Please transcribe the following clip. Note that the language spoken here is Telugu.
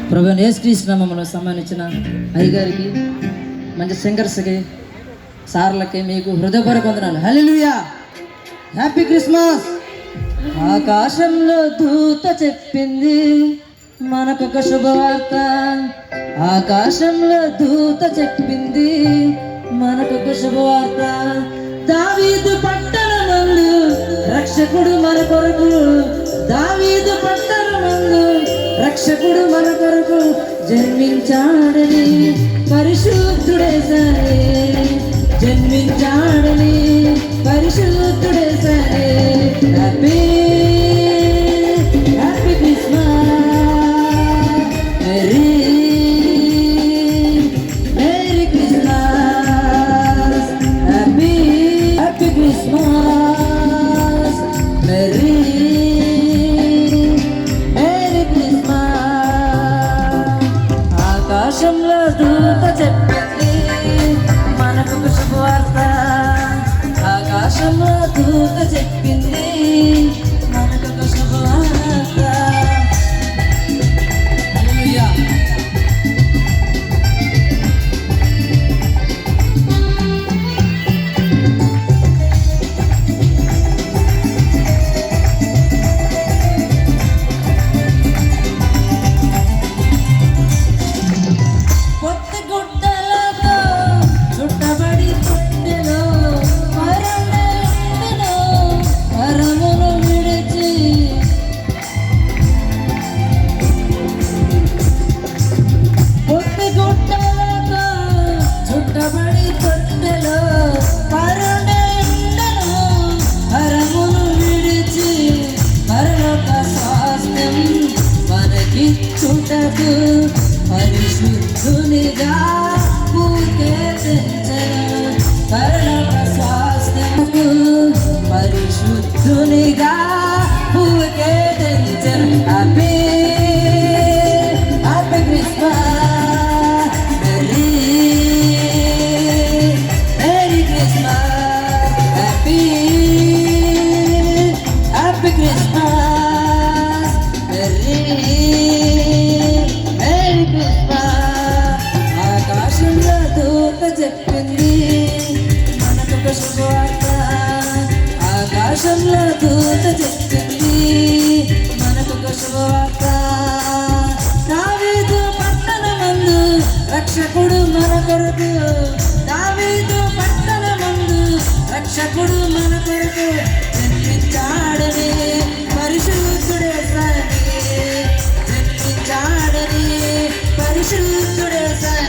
ప్రభువైన యేసుక్రీస్తు నామములో సన్మానించిన అయ్యగారికి, మంచి సింగర్స్కి, సార్లకి మీకు హృదయపూర్వక వందనాలు. హల్లెలూయా, హ్యాపీ క్రిస్మస్. ఆకాశంలో దూత చెప్పింది మనకొక శుభవార్త. ఆకాశంలో దూత చెప్పింది మనకొక శుభవార్త. దావీదు పట్టణమందు రక్షకుడు మన కొరకు, దావీదు పట్టణమందు రక్షకుడు మన కొరకు జన్మించాడని పరిశుద్ధుడే సరే, జన్మించాడని పరిశుద్ధుడే సరే. Happy happy Christmas, merry merry Christmas, happy happy Christmas, merry merry Christmas. ఆకాశంలో దూత చెప్పింది మనకు శుభవార్త. ఆకాశంలో దూత చెప్పింది మనకు శుభవార్త. హల్లెలూయా. కొత్త గుడ్డలతో చుట్టబడి పుట్టెలో పరములో పరమును విడిచి, కొత్త గుడ్డలతో చుట్టబడి పుట్టెలో పరములో పరమును విడిచి, పరలోక స్వాస్థ్యం మనకిచ్చుటకు పరిశుద్ధునిగా పూకే తెంచెను. పరలోక స్వాస్థ్యముకు పరిశుద్ధునిగా పూకే తెంచెను. Happy happy Christmas, merry merry Christmas, happy happy Christmas, merry merry Christmas. ఆకాశంలో దూత చెప్పింది మనకొక శుభవార్త. ఆకాశంలో దూత చెప్పింది మనకొక శుభవార్త. దావీదు పట్టణమందు రక్షకుడు మన కొరకు, దావీదు పట్టణమందు రక్షకుడు మన కొరకు జన్మించాడని పరిశుద్ధుడే సరే, జన్మించాడని పరిశుద్ధుడే సరే.